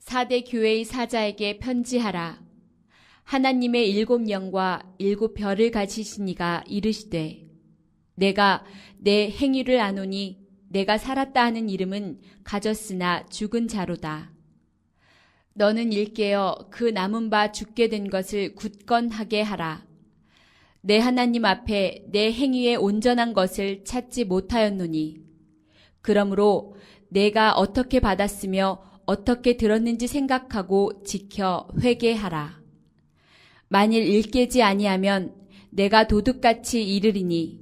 4대 교회의 사자에게 편지하라. 하나님의 7영과 7별을 가지신 이가 이르시되 내가 내 행위를 아노니 내가 살았다 하는 이름은 가졌으나 죽은 자로다. 너는 일깨어 그 남은 바 죽게 된 것을 굳건하게 하라. 내 하나님 앞에 내 행위의 온전한 것을 찾지 못하였노니 그러므로 내가 어떻게 받았으며 어떻게 들었는지 생각하고 지켜 회개하라. 만일 일깨지 아니하면 내가 도둑같이 이르리니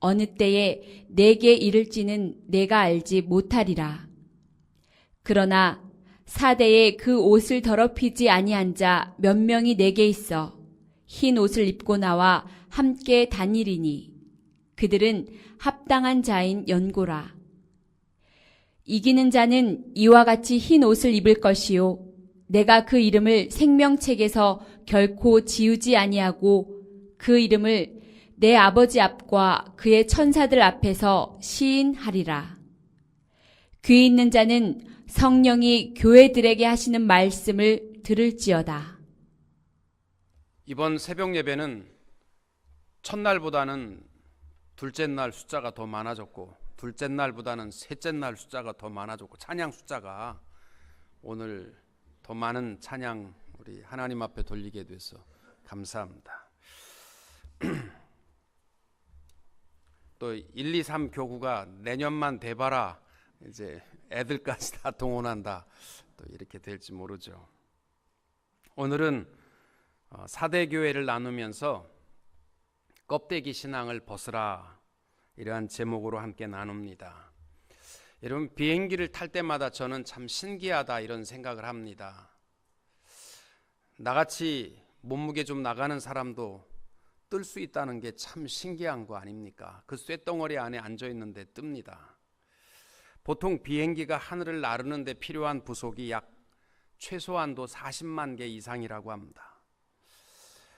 어느 때에 내게 이를지는 내가 알지 못하리라. 그러나 사대에 그 옷을 더럽히지 아니한 자 몇 명이 내게 있어 흰 옷을 입고 나와 함께 다니리니 그들은 합당한 자인 연고라. 이기는 자는 이와 같이 흰 옷을 입을 것이요 내가 그 이름을 생명책에서 결코 지우지 아니하고 그 이름을 내 아버지 앞과 그의 천사들 앞에서 시인하리라. 귀 있는 자는 성령이 교회들에게 하시는 말씀을 들을지어다. 이번 새벽 예배는 첫날보다는 둘째 날 숫자가 더 많아졌고 둘째 날보다는 셋째 날 숫자가 더 많아졌고 찬양 숫자가 오늘 더 많은 찬양 우리 하나님 앞에 돌리게 돼서 감사합니다. 또 1, 2, 3 교구가 내년만 돼봐라 이제 애들까지 다 동원한다 또 이렇게 될지 모르죠. 오늘은 4대 교회를 나누면서 껍데기 신앙을 벗으라 이러한 제목으로 함께 나눕니다. 여러분 비행기를 탈 때마다 저는 참 신기하다 이런 생각을 합니다. 나같이 몸무게 좀 나가는 사람도 뜰 수 있다는 게 참 신기한 거 아닙니까? 그 쇳덩어리 안에 앉아 있는데 뜹니다. 보통 비행기가 하늘을 나르는 데 필요한 부속이 약 최소한도 40만 개 이상이라고 합니다.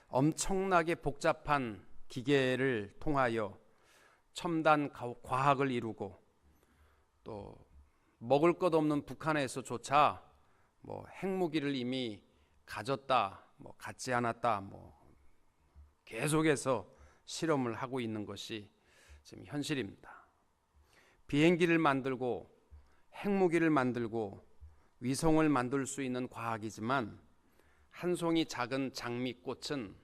엄청나게 복잡한 기계를 통하여 첨단 과학을 이루고 또 먹을 것 없는 북한에서조차 핵무기를 이미 가졌다, 갖지 않았다, 계속해서 실험을 하고 있는 것이 지금 현실입니다. 비행기를 만들고 핵무기를 만들고 위성을 만들 수 있는 과학이지만 한 송이 작은 장미꽃은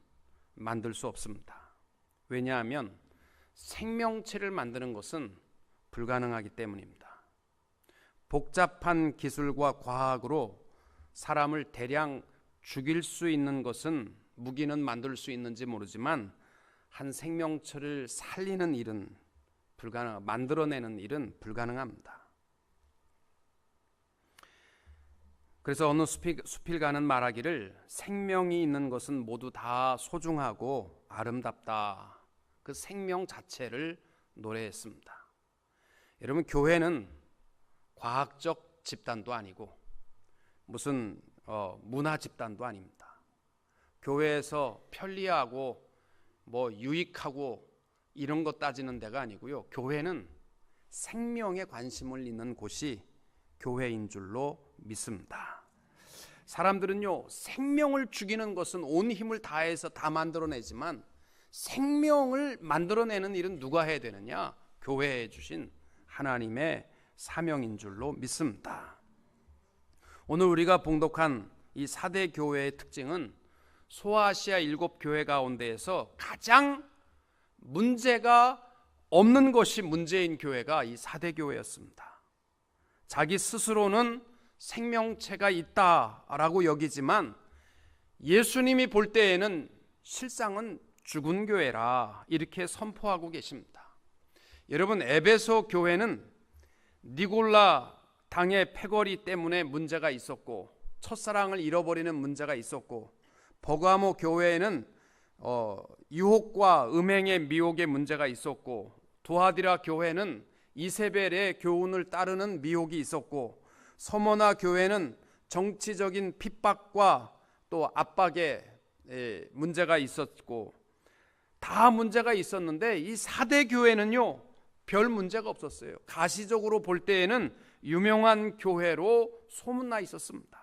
만들 수 없습니다. 왜냐하면 생명체를 만드는 것은 불가능하기 때문입니다. 복잡한 기술과 과학으로 사람을 대량 죽일 수 있는 것은 무기는 만들 수 있는지 모르지만 한 생명체를 살리는 일은 만들어내는 일은 불가능합니다. 그래서 어느 수필가는 말하기를 생명이 있는 것은 모두 다 소중하고 아름답다. 그 생명 자체를 노래했습니다. 여러분 교회는 과학적 집단도 아니고 무슨 문화 집단도 아닙니다. 교회에서 편리하고 유익하고 이런 것 따지는 데가 아니고요. 교회는 생명에 관심을 있는 곳이 교회인 줄로 믿습니다. 사람들은요 생명을 죽이는 것은 온 힘을 다해서 다 만들어내지만 생명을 만들어내는 일은 누가 해야 되느냐? 교회에 주신 하나님의 사명인 줄로 믿습니다. 오늘 우리가 봉독한 이 4대 교회의 특징은 소아시아 7교회 가운데에서 가장 문제가 없는 것이 문제인 교회가 이 4대 교회였습니다. 자기 스스로는 생명체가 있다라고 여기지만 예수님이 볼 때에는 실상은 죽은 교회라 이렇게 선포하고 계십니다. 여러분 에베소 교회는 니골라 당의 패거리 때문에 문제가 있었고 첫사랑을 잃어버리는 문제가 있었고 버가모 교회에는 유혹과 음행의 미혹의 문제가 있었고 두아디라 교회는 이세벨의 교훈을 따르는 미혹이 있었고 서머나 교회는 정치적인 핍박과 또 압박의 문제가 있었고 다 문제가 있었는데 이 4대 교회는요 별 문제가 없었어요. 가시적으로 볼 때에는 유명한 교회로 소문나 있었습니다.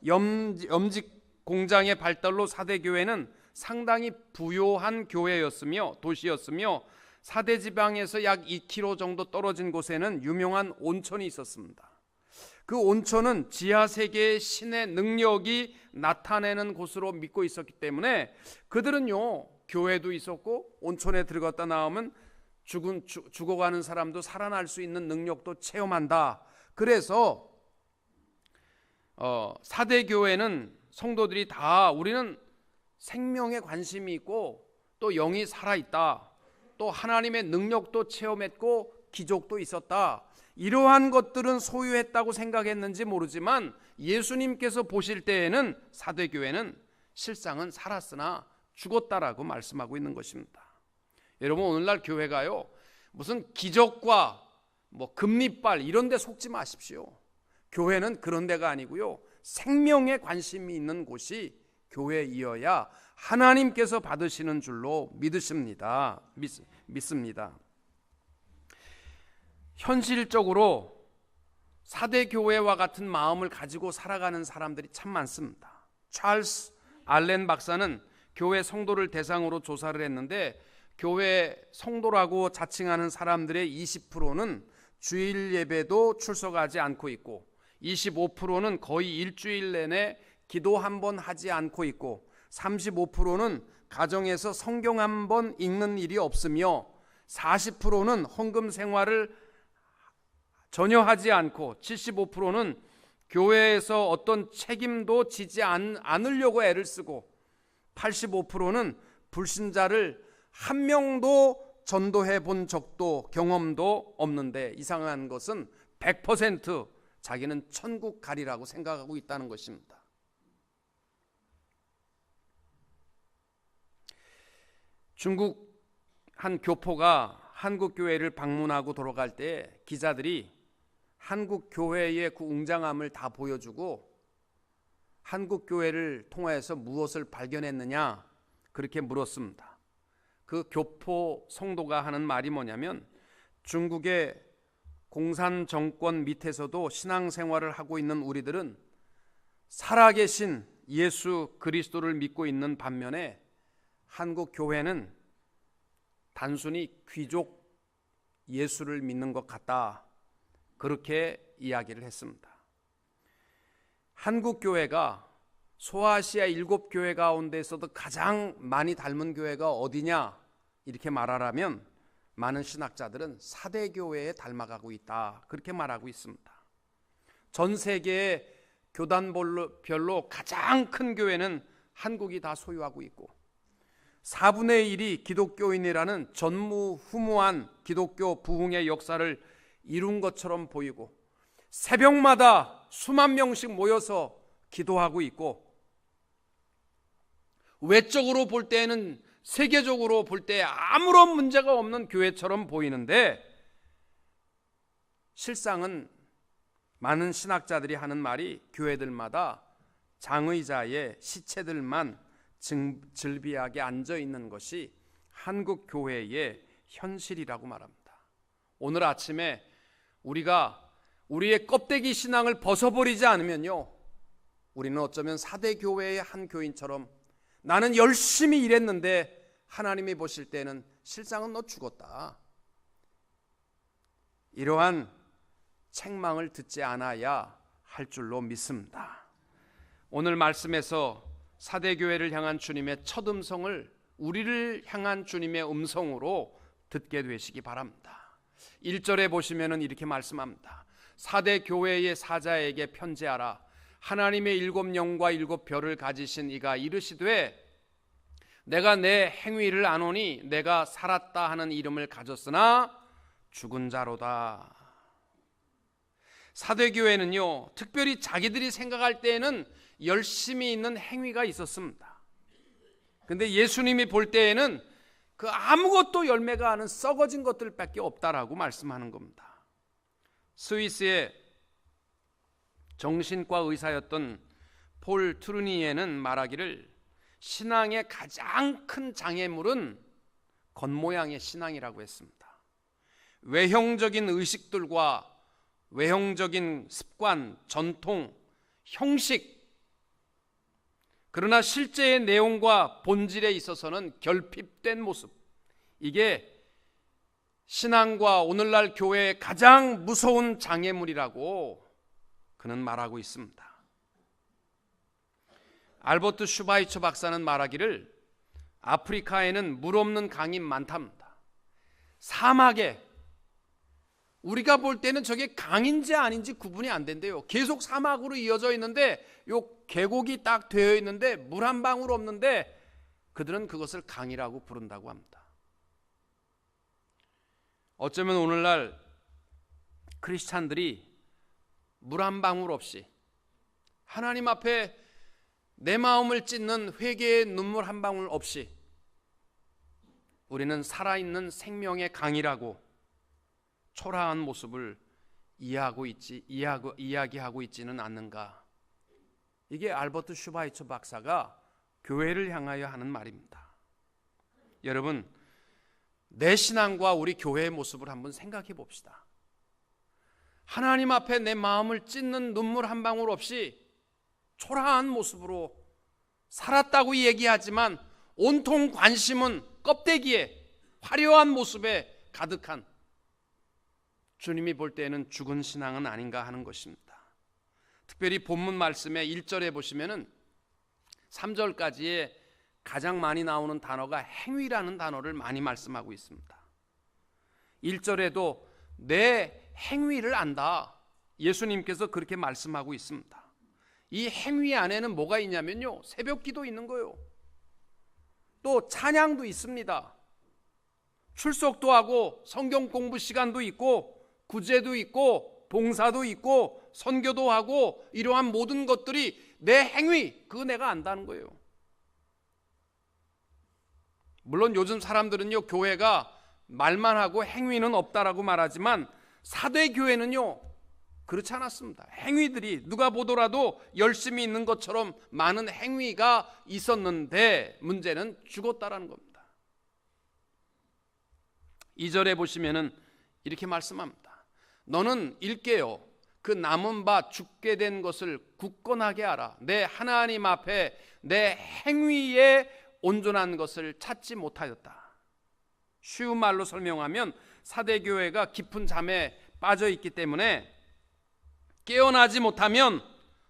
염직 공장의 발달로 사대교회는 상당히 부요한 교회였으며 도시였으며 사대지방에서 약 2km 정도 떨어진 곳에는 유명한 온천이 있었습니다. 그 온천은 지하세계의 신의 능력이 나타내는 곳으로 믿고 있었기 때문에 그들은요, 교회도 있었고 온천에 들어갔다 나오면 죽어가는 사람도 살아날 수 있는 능력도 체험한다. 그래서 사대교회는 성도들이 다 우리는 생명에 관심이 있고 또 영이 살아있다, 또 하나님의 능력도 체험했고 기적도 있었다, 이러한 것들은 소유했다고 생각했는지 모르지만 예수님께서 보실 때에는 사대교회는 실상은 살았으나 죽었다라고 말씀하고 있는 것입니다. 여러분, 오늘날 교회가요, 무슨 기적과 금리빨 이런 데 속지 마십시오. 교회는 그런 데가 아니고요, 생명에 관심이 있는 곳이 교회이어야 하나님께서 받으시는 줄로 믿습니다. 현실적으로 사대교회와 같은 마음을 가지고 살아가는 사람들이 참 많습니다. 찰스 알렌 박사는 교회 성도를 대상으로 조사를 했는데 교회 성도라고 자칭하는 사람들의 20%는 주일 예배도 출석하지 않고 있고 25%는 거의 일주일 내내 기도 한 번 하지 않고 있고 35%는 가정에서 성경 한 번 읽는 일이 없으며 40%는 헌금 생활을 전혀 하지 않고 75%는 교회에서 어떤 책임도 지지 않으려고 애를 쓰고 85%는 불신자를 한 명도 전도해 본 적도 경험도 없는데 이상한 것은 100% 자기는 천국 가리라고 생각하고 있다는 것입니다. 중국 한 교포가 한국 교회를 방문하고 돌아갈 때 기자들이 한국 교회의 그 웅장함을 다 보여주고 한국 교회를 통해서 무엇을 발견했느냐 그렇게 물었습니다. 그 교포 성도가 하는 말이 뭐냐면 중국의 공산 정권 밑에서도 신앙생활을 하고 있는 우리들은 살아계신 예수 그리스도를 믿고 있는 반면에 한국 교회는 단순히 귀족 예수를 믿는 것 같다, 그렇게 이야기를 했습니다. 한국 교회가 소아시아 7교회 가운데서도 가장 많이 닮은 교회가 어디냐 이렇게 말하라면 많은 신학자들은 사대교회에 닮아가고 있다, 그렇게 말하고 있습니다. 전 세계의 교단별로 가장 큰 교회는 한국이 다 소유하고 있고 4분의 1이 기독교인이라는 전무후무한 기독교 부흥의 역사를 이룬 것처럼 보이고 새벽마다 수만 명씩 모여서 기도하고 있고 외적으로 볼 때에는 세계적으로 볼 때 아무런 문제가 없는 교회처럼 보이는데 실상은 많은 신학자들이 하는 말이 교회들마다 장의자의 시체들만 즐비하게 앉아 있는 것이 한국 교회의 현실이라고 말합니다. 오늘 아침에 우리가 우리의 껍데기 신앙을 벗어버리지 않으면요, 우리는 어쩌면 사대교회의 한 교인처럼 나는 열심히 일했는데 하나님이 보실 때는 실상은 너 죽었다, 이러한 책망을 듣지 않아야 할 줄로 믿습니다. 오늘 말씀에서 사대교회를 향한 주님의 첫 음성을 우리를 향한 주님의 음성으로 듣게 되시기 바랍니다. 1절에 보시면 이렇게 말씀합니다. 사대교회의 사자에게 편지하라. 하나님의 7영과 7별을 가지신 이가 이르시되 내가 내 행위를 아노니 내가 살았다 하는 이름을 가졌으나 죽은 자로다. 사대교회는요, 특별히 자기들이 생각할 때에는 열심히 있는 행위가 있었습니다. 근데 예수님이 볼 때에는 그 아무것도 열매가 안 썩어진 것들밖에 없다라고 말씀하는 겁니다. 스위스의 정신과 의사였던 폴 트루니에는 말하기를 신앙의 가장 큰 장애물은 겉모양의 신앙이라고 했습니다. 외형적인 의식들과 외형적인 습관, 전통, 형식, 그러나 실제의 내용과 본질에 있어서는 결핍된 모습, 이게 신앙과 오늘날 교회의 가장 무서운 장애물이라고 그는 말하고 있습니다. 알버트 슈바이처 박사는 말하기를 아프리카에는 물 없는 강이 많답니다. 사막에 우리가 볼 때는 저게 강인지 아닌지 구분이 안 된대요. 계속 사막으로 이어져 있는데 요 계곡이 딱 되어 있는데 물 한 방울 없는데 그들은 그것을 강이라고 부른다고 합니다. 어쩌면 오늘날 크리스찬들이 물 한 방울 없이 하나님 앞에 내 마음을 찢는 회개의 눈물 한 방울 없이 우리는 살아있는 생명의 강이라고 초라한 모습을 이야기하고 있지는 않는가. 이게 알버트 슈바이처 박사가 교회를 향하여 하는 말입니다. 여러분, 내 신앙과 우리 교회의 모습을 한번 생각해 봅시다. 하나님 앞에 내 마음을 찢는 눈물 한 방울 없이 초라한 모습으로 살았다고 얘기하지만 온통 관심은 껍데기에 화려한 모습에 가득한, 주님이 볼 때에는 죽은 신앙은 아닌가 하는 것입니다. 특별히 본문 말씀의 1절에 보시면은 3절까지에 가장 많이 나오는 단어가 행위라는 단어를 많이 말씀하고 있습니다. 1절에도 내 행위를 안다, 예수님께서 그렇게 말씀하고 있습니다. 이 행위 안에는 뭐가 있냐면요, 새벽기도 있는 거예요. 또 찬양도 있습니다. 출석도 하고 성경 공부 시간도 있고 구제도 있고 봉사도 있고 선교도 하고 이러한 모든 것들이 내 행위, 그거 내가 안다는 거예요. 물론 요즘 사람들은요, 교회가 말만 하고 행위는 없다라고 말하지만 사대 교회는요 그렇지 않았습니다. 행위들이 누가 보더라도 열심히 있는 것처럼 많은 행위가 있었는데 문제는 죽었다라는 겁니다. 2절에 보시면은 이렇게 말씀합니다. 너는 일깨어 그 남은 바 죽게 된 것을 굳건하게 알아. 내 하나님 앞에 내 행위에 온전한 것을 찾지 못하였다. 쉬운 말로 설명하면 사대교회가 깊은 잠에 빠져 있기 때문에 깨어나지 못하면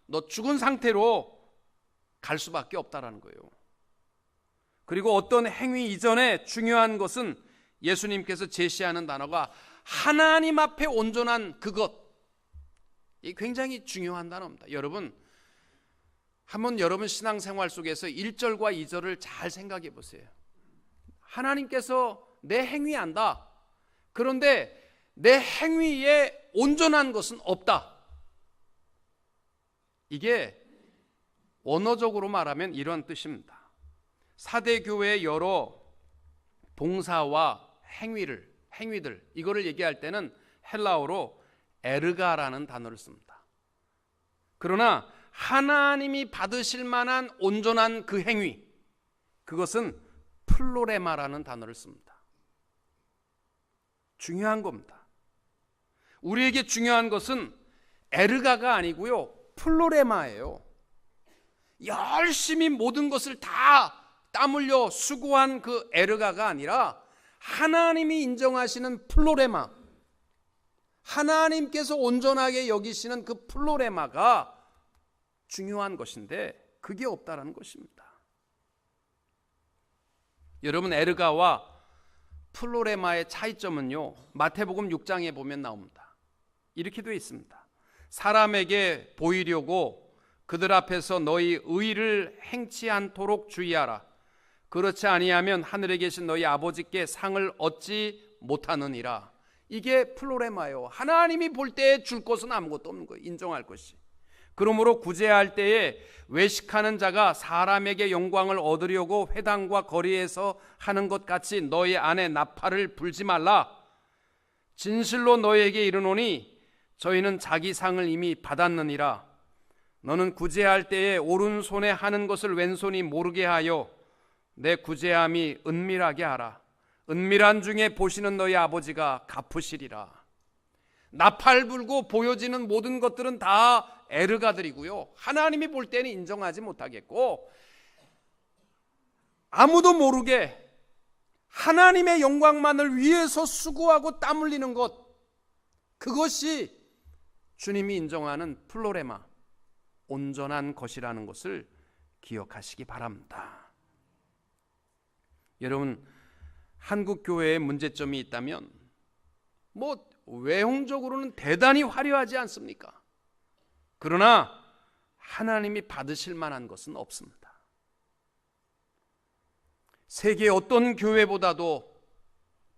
너 죽은 상태로 갈 수밖에 없다라는 거예요. 그리고 어떤 행위 이전에 중요한 것은 예수님께서 제시하는 단어가 하나님 앞에 온전한 그것, 이 굉장히 중요한 단어입니다. 여러분, 한번 여러분 신앙생활 속에서 1절과 2절을 잘 생각해 보세요. 하나님께서 내 행위 안다. 그런데 내 행위에 온전한 것은 없다. 이게 원어적으로 말하면 이런 뜻입니다. 사대교회의 여러 봉사와 행위들, 이거를 얘기할 때는 헬라어로 에르가라는 단어를 씁니다. 그러나 하나님이 받으실 만한 온전한 그 행위, 그것은 플로레마라는 단어를 씁니다. 중요한 겁니다. 우리에게 중요한 것은 에르가가 아니고요, 플로레마예요. 열심히 모든 것을 다 땀 흘려 수고한 그 에르가가 아니라 하나님이 인정하시는 플로레마, 하나님께서 온전하게 여기시는 그 플로레마가 중요한 것인데 그게 없다라는 것입니다. 여러분, 에르가와 플로레마의 차이점은요, 마태복음 6장에 보면 나옵니다. 이렇게 되어 있습니다. 사람에게 보이려고 그들 앞에서 너희 의를 행치 않도록 주의하라. 그렇지 아니하면 하늘에 계신 너희 아버지께 상을 얻지 못하느니라. 이게 플로레마예요. 하나님이 볼 때에 줄 것은 아무것도 없는 거예요. 인정할 것이. 그러므로 구제할 때에 외식하는 자가 사람에게 영광을 얻으려고 회당과 거리에서 하는 것 같이 너희 안에 나팔을 불지 말라. 진실로 너희에게 이르노니 저희는 자기 상을 이미 받았느니라. 너는 구제할 때에 오른손에 하는 것을 왼손이 모르게 하여 내 구제함이 은밀하게 하라. 은밀한 중에 보시는 너희 아버지가 갚으시리라. 나팔 불고 보여지는 모든 것들은 다 에르가들이고요, 하나님이 볼 때는 인정하지 못하겠고 아무도 모르게 하나님의 영광만을 위해서 수고하고 땀 흘리는 것, 그것이 주님이 인정하는 플로레마, 온전한 것이라는 것을 기억하시기 바랍니다. 여러분, 한국 교회에 문제점이 있다면 외형적으로는 대단히 화려하지 않습니까? 그러나 하나님이 받으실 만한 것은 없습니다. 세계 어떤 교회보다도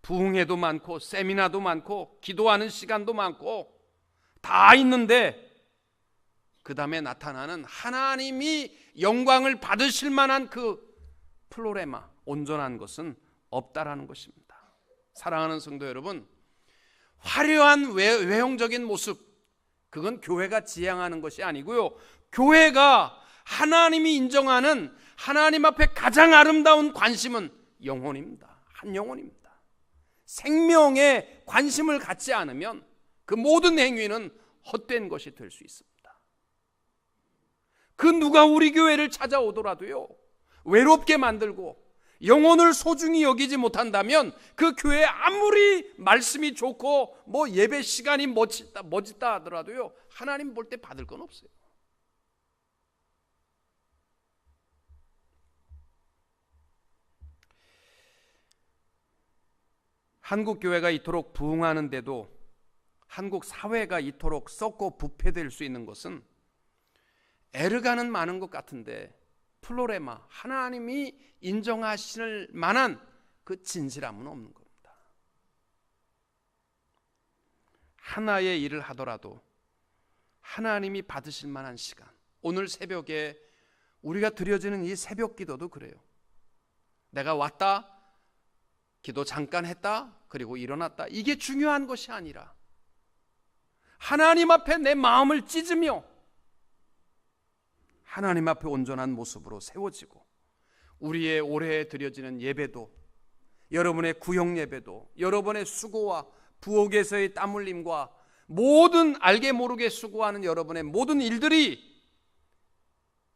부흥회도 많고 세미나도 많고 기도하는 시간도 많고 다 있는데 그 다음에 나타나는 하나님이 영광을 받으실 만한 그 플로레마, 온전한 것은 없다라는 것입니다. 사랑하는 성도 여러분, 화려한 외형적인 모습, 그건 교회가 지향하는 것이 아니고요, 교회가 하나님이 인정하는 하나님 앞에 가장 아름다운 관심은 영혼입니다. 한 영혼입니다. 생명에 관심을 갖지 않으면 그 모든 행위는 헛된 것이 될 수 있습니다. 그 누가 우리 교회를 찾아오더라도요, 외롭게 만들고 영혼을 소중히 여기지 못한다면 그 교회에 아무리 말씀이 좋고 예배 시간이 멋있다 하더라도요, 하나님 볼 때 받을 건 없어요. 한국 교회가 이토록 부흥하는데도 한국 사회가 이토록 썩고 부패될 수 있는 것은 에르가는 많은 것 같은데 플로레마, 하나님이 인정하실 만한 그 진실함은 없는 겁니다. 하나의 일을 하더라도 하나님이 받으실 만한 시간, 오늘 새벽에 우리가 드려지는 이 새벽 기도도 그래요. 내가 왔다, 기도 잠깐 했다, 그리고 일어났다, 이게 중요한 것이 아니라 하나님 앞에 내 마음을 찢으며 하나님 앞에 온전한 모습으로 세워지고, 우리의 올해 드려지는 예배도, 여러분의 구역 예배도, 여러분의 수고와 부엌에서의 땀 흘림과 모든 알게 모르게 수고하는 여러분의 모든 일들이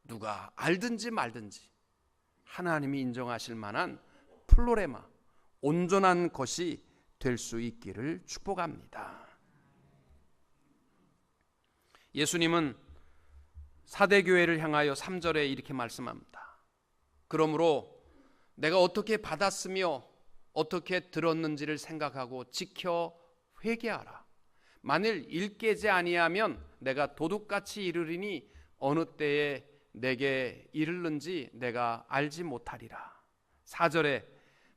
누가 알든지 말든지 하나님이 인정하실 만한 플로레마, 온전한 것이 될 수 있기를 축복합니다. 예수님은 사대교회를 향하여 3절에 이렇게 말씀합니다. 그러므로 내가 어떻게 받았으며 어떻게 들었는지를 생각하고 지켜 회개하라. 만일 일깨지 아니하면 내가 도둑같이 이르리니 어느 때에 내게 이르는지 내가 알지 못하리라. 4절에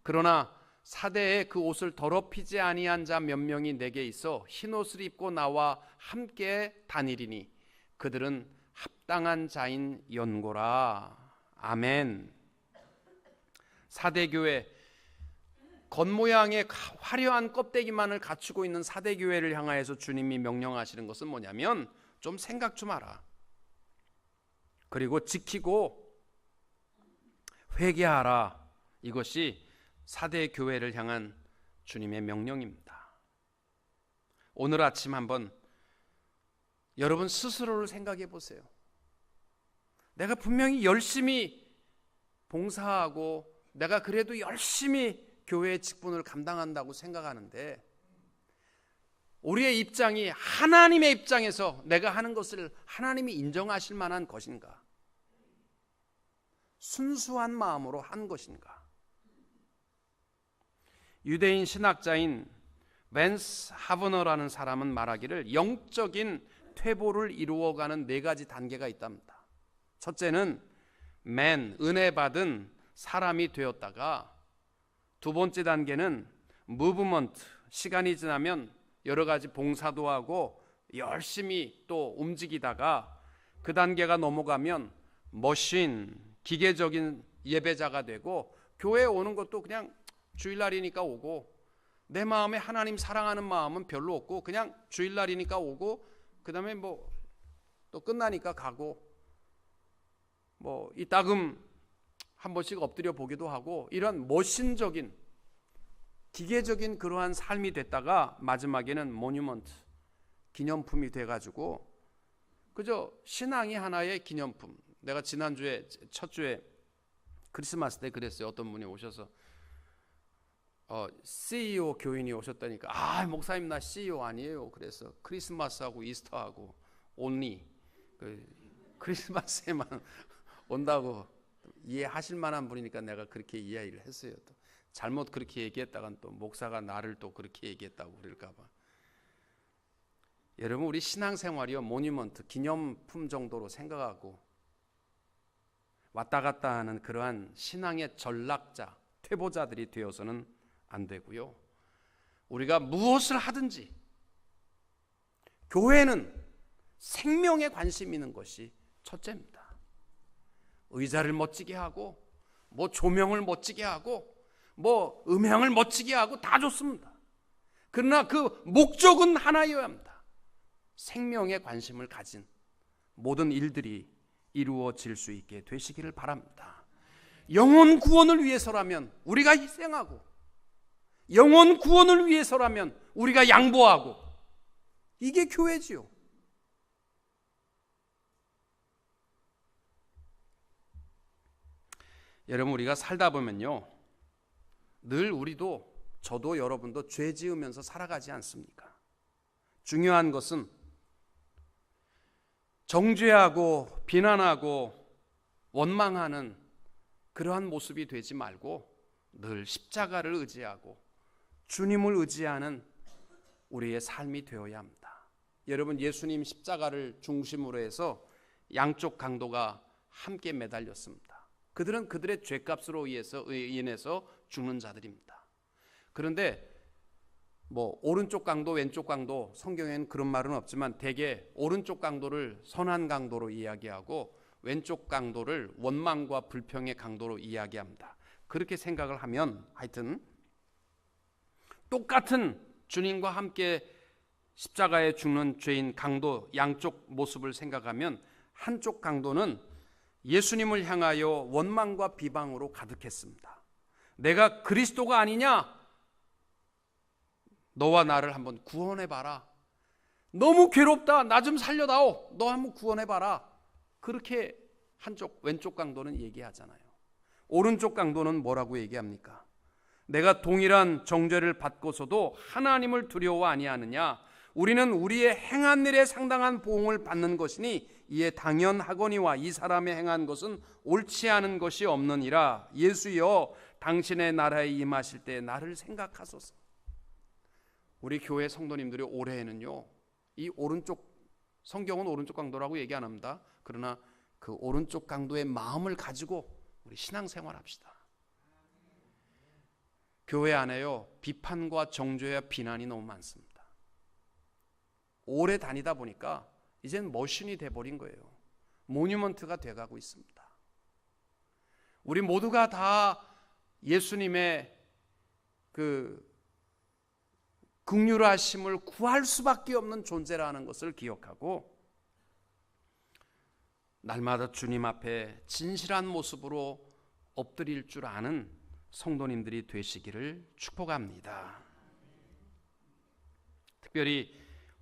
그러나 사대에 그 옷을 더럽히지 아니한 자 몇 명이 내게 있어 흰옷을 입고 나와 함께 다니리니 그들은 합당한 자인 연고라. 아멘. 사대교회, 겉모양의 화려한 껍데기만을 갖추고 있는 사대교회를 향하여서 주님이 명령하시는 것은 뭐냐면 좀 생각 좀 하라, 그리고 지키고 회개하라. 이것이 사대교회를 향한 주님의 명령입니다. 오늘 아침 한번 여러분 스스로를 생각해 보세요. 내가 분명히 열심히 봉사하고 내가 그래도 열심히 교회의 직분을 감당한다고 생각하는데, 우리의 입장이 하나님의 입장에서 내가 하는 것을 하나님이 인정하실 만한 것인가? 순수한 마음으로 한 것인가? 유대인 신학자인 벤스 하버너라는 사람은 말하기를 영적인 퇴보를 이루어가는 4가지 단계가 있답니다. 첫째는 은혜 받은 사람이 되었다가, 두 번째 단계는 무브먼트, 시간이 지나면 여러 가지 봉사도 하고 열심히 또 움직이다가 그 단계가 넘어가면 머신, 기계적인 예배자가 되고, 교회에 오는 것도 그냥 주일날이니까 오고, 내 마음에 하나님 사랑하는 마음은 별로 없고 그냥 주일날이니까 오고, 그 다음에 또 끝나니까 가고, 이따금 한 번씩 엎드려 보기도 하고, 이런 머신적인 기계적인 그러한 삶이 됐다가 마지막에는 모뉴먼트, 기념품이 돼가지고 그저 신앙이 하나의 기념품. 내가 지난주에 첫 주에 크리스마스 때 그랬어요. 어떤 분이 오셔서 CEO 교인이 오셨다니까, 목사님 나 CEO 아니에요. 그래서 크리스마스하고 이스터하고 온리 크리스마스에만 온다고 이해하실 만한 분이니까 내가 그렇게 이해를 했어요. 또 잘못 그렇게 얘기했다간 또 목사가 나를 또 그렇게 얘기했다고 그럴까 봐. 여러분, 우리 신앙생활이요, 모니먼트, 기념품 정도로 생각하고 왔다 갔다 하는 그러한 신앙의 전락자, 퇴보자들이 되어서는 안 되고요. 우리가 무엇을 하든지 교회는 생명에 관심 있는 것이 첫째입니다. 의자를 멋지게 하고 뭐 조명을 멋지게 하고 뭐 음향을 멋지게 하고 다 좋습니다. 그러나 그 목적은 하나여야 합니다. 생명에 관심을 가진 모든 일들이 이루어질 수 있게 되시기를 바랍니다. 영혼 구원을 위해서라면 우리가 희생하고, 영혼 구원을 위해서라면 우리가 양보하고, 이게 교회지요. 여러분, 우리가 살다 보면요, 늘 우리도, 저도 여러분도 죄 지으면서 살아가지 않습니까? 중요한 것은 정죄하고 비난하고 원망하는 그러한 모습이 되지 말고 늘 십자가를 의지하고 주님을 의지하는 우리의 삶이 되어야 합니다. 여러분, 예수님 십자가를 중심으로 해서 양쪽 강도가 함께 매달렸습니다. 그들은 그들의 죄값으로 인해서 죽는 자들입니다. 그런데 뭐 오른쪽 강도 왼쪽 강도, 성경에는 그런 말은 없지만 대개 오른쪽 강도를 선한 강도로 이야기하고 왼쪽 강도를 원망과 불평의 강도로 이야기합니다. 그렇게 생각을 하면 하여튼 똑같은 주님과 함께 십자가에 죽는 죄인 강도 양쪽 모습을 생각하면 한쪽 강도는 예수님을 향하여 원망과 비방으로 가득했습니다. 내가 그리스도가 아니냐? 너와 나를 한번 구원해봐라. 너무 괴롭다. 나 좀 살려다오. 너 한번 구원해봐라. 그렇게 왼쪽 강도는 얘기하잖아요. 오른쪽 강도는 뭐라고 얘기합니까? 내가 동일한 정죄를 받고서도 하나님을 두려워 아니하느냐? 우리는 우리의 행한 일에 상당한 보응을 받는 것이니 이에 당연하거니와 이 사람의 행한 것은 옳지 않은 것이 없느니라. 예수여, 당신의 나라에 임하실 때 나를 생각하소서. 우리 교회 성도님들이 올해에는요, 이 오른쪽, 성경은 오른쪽 강도라고 얘기 안 합니다. 그러나 그 오른쪽 강도의 마음을 가지고 우리 신앙생활 합시다. 교회 안에요, 비판과 정죄와 비난이 너무 많습니다. 오래 다니다 보니까 이젠 머신이 돼버린 거예요. 모뉴먼트가 돼가고 있습니다. 우리 모두가 다 예수님의 그 긍휼하심을 구할 수밖에 없는 존재라는 것을 기억하고 날마다 주님 앞에 진실한 모습으로 엎드릴 줄 아는 성도님들이 되시기를 축복합니다. 특별히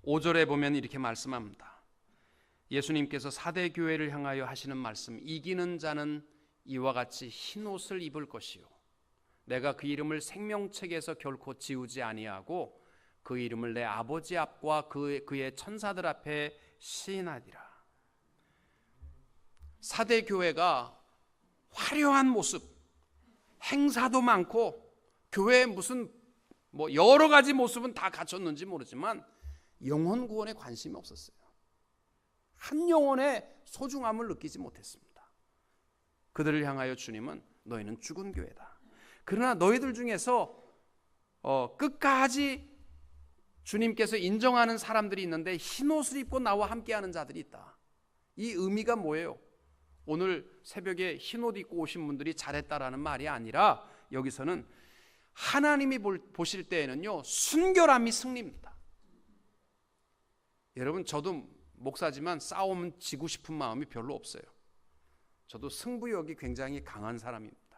5절에 보면 이렇게 말씀합니다. 예수님께서 사대 교회를 향하여 하시는 말씀, 이기는 자는 이와 같이 흰 옷을 입을 것이요 내가 그 이름을 생명책에서 결코 지우지 아니하고 그 이름을 내 아버지 앞과 그의 천사들 앞에 시인하리라. 사대 교회가 화려한 모습, 행사도 많고 교회에 무슨 뭐 여러 가지 모습은 다 갖췄는지 모르지만 영혼 구원에 관심이 없었어요. 한 영혼의 소중함을 느끼지 못했습니다. 그들을 향하여 주님은 너희는 죽은 교회다. 그러나 너희들 중에서 끝까지 주님께서 인정하는 사람들이 있는데 흰 옷을 입고 나와 함께하는 자들이 있다. 이 의미가 뭐예요? 오늘 새벽에 흰 옷 입고 오신 분들이 잘했다라는 말이 아니라 여기서는 하나님이 보실 때에는요, 순결함이 승리입니다. 여러분, 저도 목사지만 싸우면 지고 싶은 마음이 별로 없어요. 저도 승부욕이 굉장히 강한 사람입니다.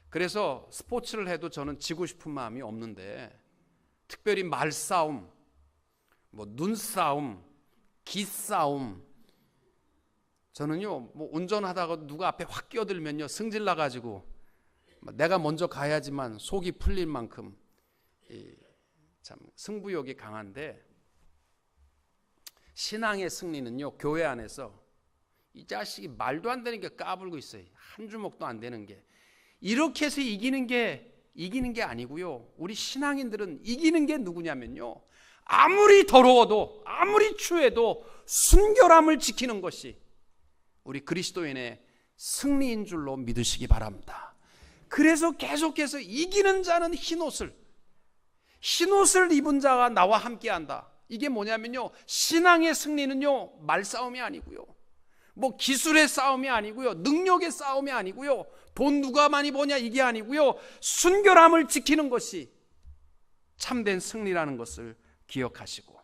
그래서 스포츠를 해도 저는 지고 싶은 마음이 없는데 특별히 말싸움, 뭐 눈싸움, 기싸움, 저는요, 뭐 운전하다가 누가 앞에 확 끼어들면요, 승질 나가지고 내가 먼저 가야지만 속이 풀릴 만큼 참 승부욕이 강한데, 신앙의 승리는요, 교회 안에서 이 자식이 말도 안 되는 게 까불고 있어요. 한 주먹도 안 되는 게. 이렇게 해서 이기는 게 아니고요. 우리 신앙인들은 이기는 게 누구냐면요, 아무리 더러워도 아무리 추해도 순결함을 지키는 것이 우리 그리스도인의 승리인 줄로 믿으시기 바랍니다. 그래서 계속해서 이기는 자는 흰옷을 입은 자가 나와 함께한다. 이게 뭐냐면요, 신앙의 승리는요, 말싸움이 아니고요, 뭐 기술의 싸움이 아니고요, 능력의 싸움이 아니고요, 돈 누가 많이 버냐 이게 아니고요, 순결함을 지키는 것이 참된 승리라는 것을 기억하시고,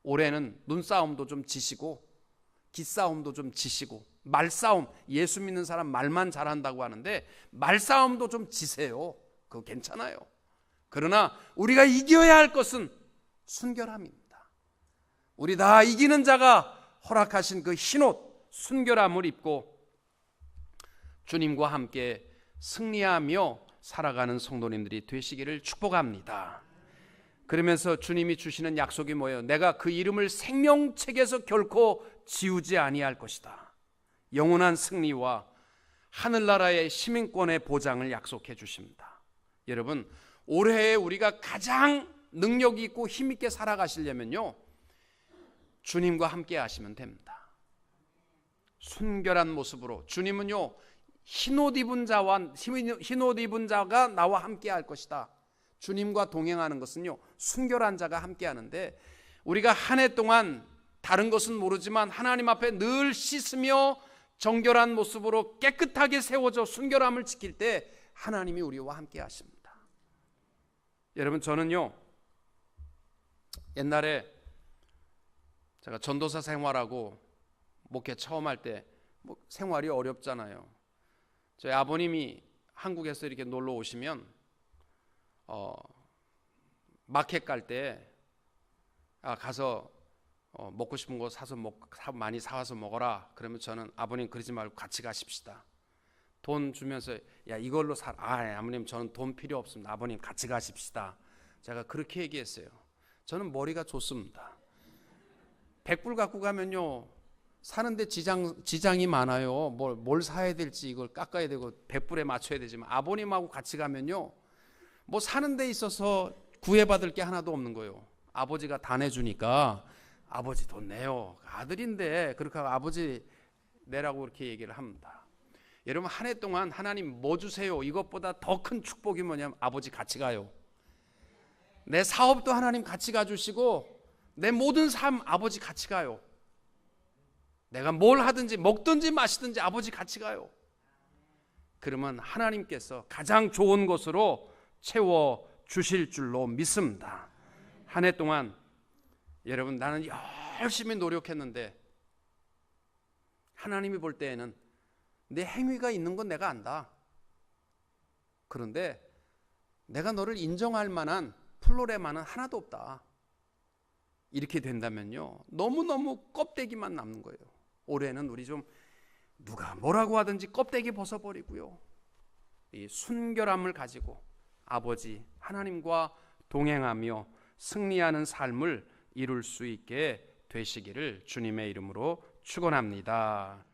올해는 눈싸움도 좀 지시고 기싸움도 좀 지시고, 말싸움, 예수 믿는 사람 말만 잘한다고 하는데 말싸움도 좀 지세요. 그거 괜찮아요. 그러나 우리가 이겨야 할 것은 순결함입니다. 우리 다 이기는 자가 허락하신 그 흰옷 순결함을 입고 주님과 함께 승리하며 살아가는 성도님들이 되시기를 축복합니다. 그러면서 주님이 주시는 약속이 뭐예요? 내가 그 이름을 생명책에서 결코 지우지 아니할 것이다. 영원한 승리와 하늘나라의 시민권의 보장을 약속해 주십니다. 여러분, 올해에 우리가 가장 능력이 있고 힘있게 살아가시려면요, 주님과 함께 하시면 됩니다. 순결한 모습으로. 주님은요, 흰옷 입은 자가 나와 함께 할 것이다. 주님과 동행하는 것은요, 순결한 자가 함께 하는데, 우리가 한 해 동안 다른 것은 모르지만 하나님 앞에 늘 씻으며 정결한 모습으로 깨끗하게 세워져 순결함을 지킬 때 하나님이 우리와 함께 하십니다. 여러분, 저는요, 옛날에 제가 전도사 생활하고 목회 처음 할 때 뭐 생활이 어렵잖아요. 저희 아버님이 한국에서 이렇게 놀러 오시면 마켓 갈 때 가서 먹고 싶은 거 많이 사와서 먹어라. 그러면 저는 아버님 그러지 말고 같이 가십시다. 돈 주면서 야 이걸로 아버님 저는 돈 필요 없습니다. 아버님 같이 가십시다. 제가 그렇게 얘기했어요. 저는 머리가 좋습니다. 100불 갖고 가면요, 사는데 지장이 많아요. 뭘 사야 될지 이걸 깎아야 되고 100불에 맞춰야 되지만, 아버님하고 같이 가면요, 뭐 사는 데 있어서 구애받을 게 하나도 없는 거예요. 아버지가 다 내주니까 아버지 돈 내요. 아들인데 그렇게 하고 아버지 내라고 그렇게 얘기를 합니다. 여러분, 한 해 동안 하나님 뭐 주세요? 이것보다 더 큰 축복이 뭐냐면 아버지 같이 가요. 내 사업도 하나님 같이 가주시고 내 모든 삶 아버지 같이 가요. 내가 뭘 하든지 먹든지 마시든지 아버지 같이 가요. 그러면 하나님께서 가장 좋은 것으로 채워주실 줄로 믿습니다. 한 해 동안 여러분, 나는 열심히 노력했는데 하나님이 볼 때에는 내 행위가 있는 건 내가 안다. 그런데 내가 너를 인정할 만한 플로레만은 하나도 없다. 이렇게 된다면요, 너무너무 껍데기만 남는 거예요. 올해는 우리 좀 누가 뭐라고 하든지 껍데기 벗어버리고요, 이 순결함을 가지고 아버지 하나님과 동행하며 승리하는 삶을 이룰 수 있게 되시기를 주님의 이름으로 축원합니다.